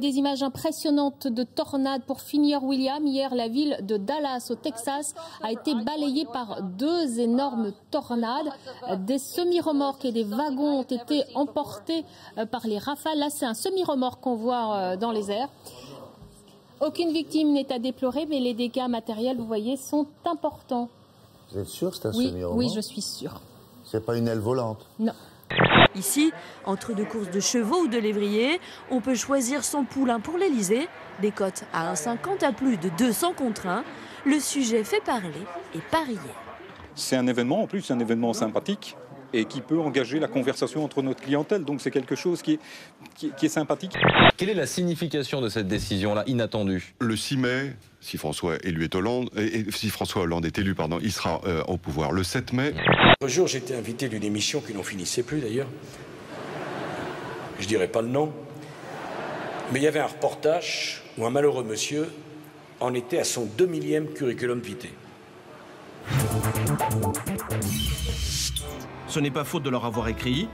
des images impressionnantes de tornades pour finir, William. Hier, la ville de Dallas, au Texas, a été balayée par 2 énormes tornades. Des semi-remorques et des wagons ont été emportés par les rafales. Là, c'est un semi-remorque qu'on voit dans les airs. Aucune victime n'est à déplorer, mais les dégâts matériels, vous voyez, sont importants. Vous êtes sûr que c'est un oui, semi-remorque? Oui, je suis sûre. C'est pas une aile volante? Non. Ici, entre 2 courses de chevaux ou de lévriers, on peut choisir son poulain pour l'Élysée. Des cotes à 1,50 à plus de 200 contre 1. Le sujet fait parler et parier. C'est un événement, en plus, un événement sympathique et qui peut engager la conversation entre notre clientèle. Donc c'est quelque chose qui est sympathique. Quelle est la signification de cette décision-là inattendue? Le 6 mai, si François Hollande est élu, il sera au pouvoir. Le 7 mai... Un jour, j'étais invité d'une émission qui n'en finissait plus d'ailleurs. Je dirais pas le nom. Mais il y avait un reportage où un malheureux monsieur en était à son 2 millième curriculum vitae. Ce n'est pas faute de leur avoir écrit.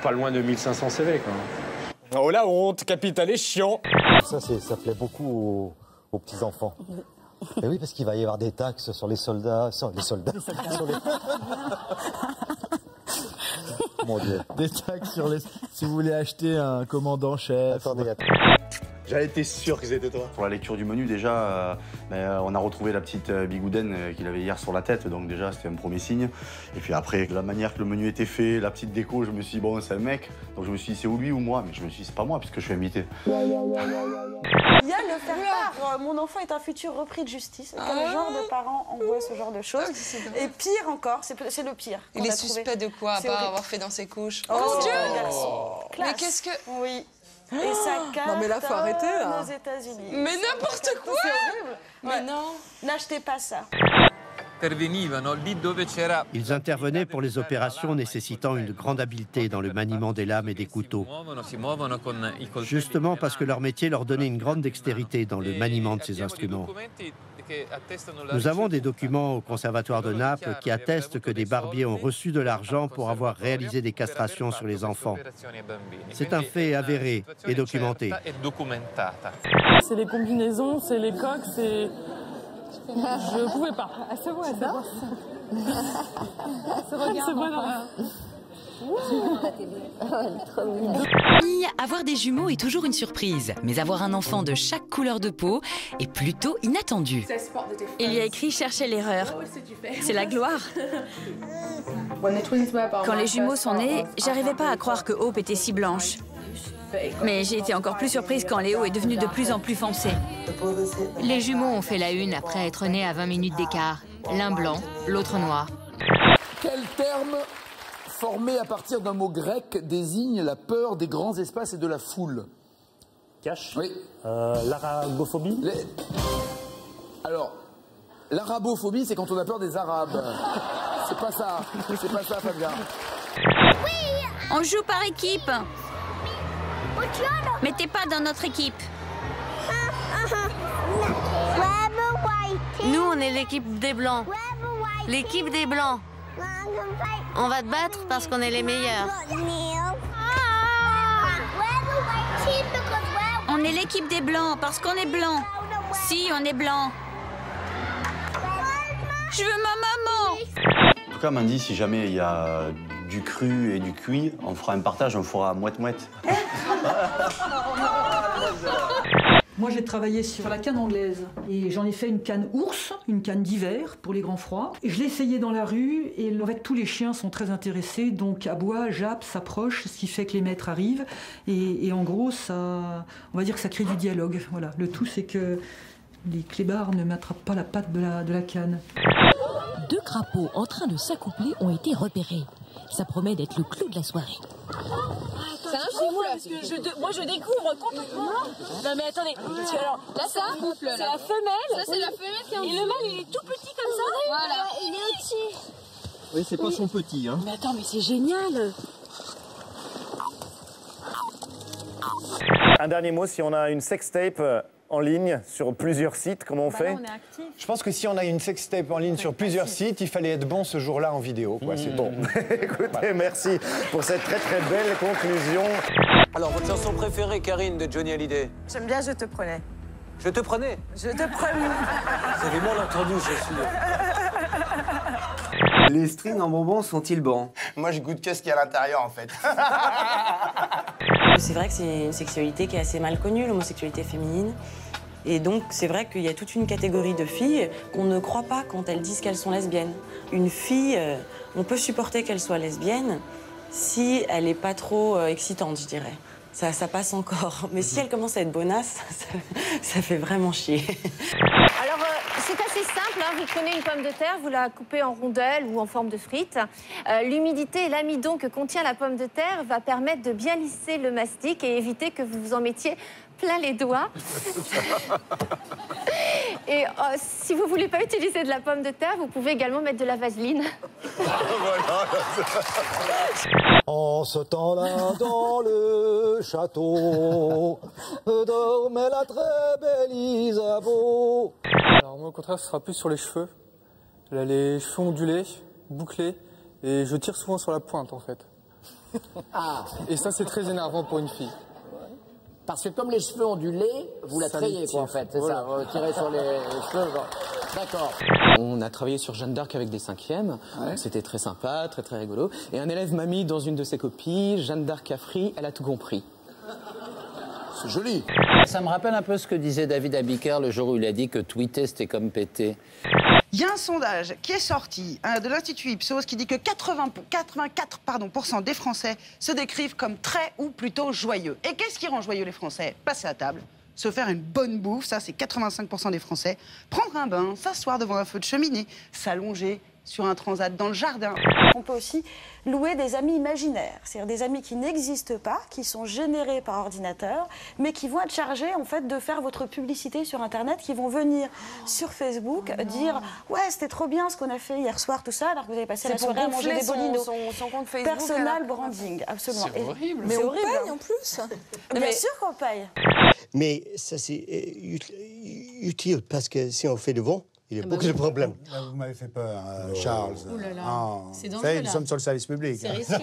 Pas loin de 1500 CV, quoi. Oh la honte, capital est chiant. Ça plaît beaucoup aux petits-enfants. Et oui, parce qu'il va y avoir des taxes sur les soldats. Mon Dieu. Des taxes sur les... Si vous voulez acheter un commandant-chef... Attendez. J'avais été sûr que c'était toi. Pour la lecture du menu, déjà, on a retrouvé la petite bigoudaine qu'il avait hier sur la tête, donc déjà, c'était un premier signe. Et puis après, la manière que le menu était fait, la petite déco, je me suis dit, bon, c'est un mec. Donc je me suis dit, c'est ou lui ou moi. Mais je me suis dit, c'est pas moi, puisque je suis invité. Il y a le faire-part. Mon enfant est un futur repris de justice. Quel genre de parents envoient ce genre de choses? Et pire encore, c'est le pire. Il est suspect de quoi, à part avoir fait dans ses couches? Oh mon Dieu! Mais qu'est-ce que... Oui. Et ça carte non mais là, faut arrêter, là. Aux États-Unis. Mais n'importe quoi! C'est horrible. Mais non. N'achetez pas ça. Ils intervenaient pour les opérations nécessitant une grande habileté dans le maniement des lames et des couteaux. Justement parce que leur métier leur donnait une grande dextérité dans le maniement de ces instruments. Nous avons des documents au Conservatoire de Naples qui attestent que des barbiers ont reçu de l'argent pour avoir réalisé des castrations sur les enfants. C'est un fait avéré et documenté. C'est les combinaisons, c'est les coques, c'est... Je pouvais pas. Ah, c'est vrai, ça. C'est bon. Avoir des jumeaux est toujours une surprise, mais avoir un enfant de chaque couleur de peau est plutôt inattendu. Il y a écrit « Cherchez l'erreur ». C'est la gloire. Quand les jumeaux sont nés, j'arrivais pas à croire que Hope était si blanche. Mais j'ai été encore plus surprise quand Léo est devenu de plus en plus foncé. Les jumeaux ont fait la une après être nés à 20 minutes d'écart. L'un blanc, l'autre noir. Quel terme formé à partir d'un mot grec désigne la peur des grands espaces et de la foule? Cache. Oui. L'arabophobie. Alors, l'arabophobie, c'est quand on a peur des Arabes. C'est pas ça, Fabien. Oui, on joue par équipe. Mais t'es pas dans notre équipe. Nous, on est l'équipe des Blancs. L'équipe des Blancs. On va te battre parce qu'on est les meilleurs. On est l'équipe des Blancs parce qu'on est blancs. Si, on est blancs. Je veux ma maman. En tout cas, Mandy, si jamais il y a du cru et du cuit, on fera un partage, on fera moite-moite. Moi, j'ai travaillé sur la canne anglaise et j'en ai fait une canne ours, une canne d'hiver pour les grands froids. Et je l'ai essayé dans la rue et en fait, tous les chiens sont très intéressés, donc aboient, jappent, s'approchent, ce qui fait que les maîtres arrivent. Et en gros, ça, on va dire que ça crée du dialogue. Voilà. Le tout, c'est que les clébards ne m'attrapent pas la patte de la canne. 2 crapauds en train de s'accoupler ont été repérés. Ça promet d'être le clou de la soirée. C'est un couple. Moi, je découvre complètement. Non, mais attendez. Alors, là, c'est la femelle. Ça, c'est la femelle qui est en dessous. Et le mâle, il est tout petit comme ça. Voilà. Il est au-dessus. Oui, c'est pas son petit, hein. Mais attends, mais c'est génial. Un dernier mot, si on a une sextape en ligne sur plusieurs sites, comment on fait? Là, on est actif. Je pense que si on a une sextape en ligne sur plusieurs sites, il fallait être bon ce jour-là en vidéo. C'est bon. Écoutez, merci pour cette très très belle conclusion. Alors, votre chanson préférée, Karine, de Johnny Hallyday? J'aime bien Je te prenais. Je te prenais? Je te prenais. Vous avez mal entendu, je suis. Les strings en bonbons sont-ils bons? Moi, je goûte que ce qu'il y a à l'intérieur, en fait. C'est vrai que c'est une sexualité qui est assez mal connue, l'homosexualité féminine. Et donc, c'est vrai qu'il y a toute une catégorie de filles qu'on ne croit pas quand elles disent qu'elles sont lesbiennes. Une fille, on peut supporter qu'elle soit lesbienne si elle n'est pas trop excitante, je dirais. Ça passe encore. Mais si elle commence à être bonasse, ça fait vraiment chier. Alors, c'est assez simple, hein. Vous prenez une pomme de terre, vous la coupez en rondelles ou en forme de frites. L'humidité et l'amidon que contient la pomme de terre va permettre de bien lisser le mastic et éviter que vous vous en mettiez plein les doigts. Et si vous ne voulez pas utiliser de la pomme de terre, vous pouvez également mettre de la vaseline. En ce temps-là, dans le château, dormait la très belle Isabeau. Alors moi, au contraire, ce sera plus sur les cheveux. Elle a les cheveux ondulés, bouclés, et je tire souvent sur la pointe, en fait. Ah. Et ça, c'est très énervant pour une fille. Parce que comme les cheveux ondulés, vous la trayez, quoi, en fait. C'est ça, vous tirez sur les cheveux. D'accord. On a travaillé sur Jeanne d'Arc avec des 5e. C'était très sympa, très très rigolo. Et un élève m'a mis dans une de ses copies, Jeanne d'Arc a fri, elle a tout compris. C'est joli. Ça me rappelle un peu ce que disait David Abiker le jour où il a dit que tweeter, c'était comme péter. Il y a un sondage qui est sorti de l'Institut Ipsos qui dit que 84% des Français se décrivent comme très ou plutôt joyeux. Et qu'est-ce qui rend joyeux les Français? Passer à table, se faire une bonne bouffe, ça c'est 85% des Français, prendre un bain, s'asseoir devant un feu de cheminée, s'allonger sur un transat dans le jardin. On peut aussi louer des amis imaginaires, c'est-à-dire des amis qui n'existent pas, qui sont générés par ordinateur, mais qui vont être chargés en fait de faire votre publicité sur Internet, qui vont venir sur Facebook dire ouais c'était trop bien ce qu'on a fait hier soir tout ça, alors que vous avez passé la soirée à manger des bolinos. Son compte Facebook. Personal branding, absolument. C'est horrible. Mais on horrible, paye en plus. Bien sûr qu'on paye. Mais ça c'est utile parce que si on fait de bon, il y a beaucoup de problèmes. Vous m'avez fait peur, Charles. Ouh là là. Ah, C'est vous dangereux, savez, nous là. sommes sur le service public. C'est risqué.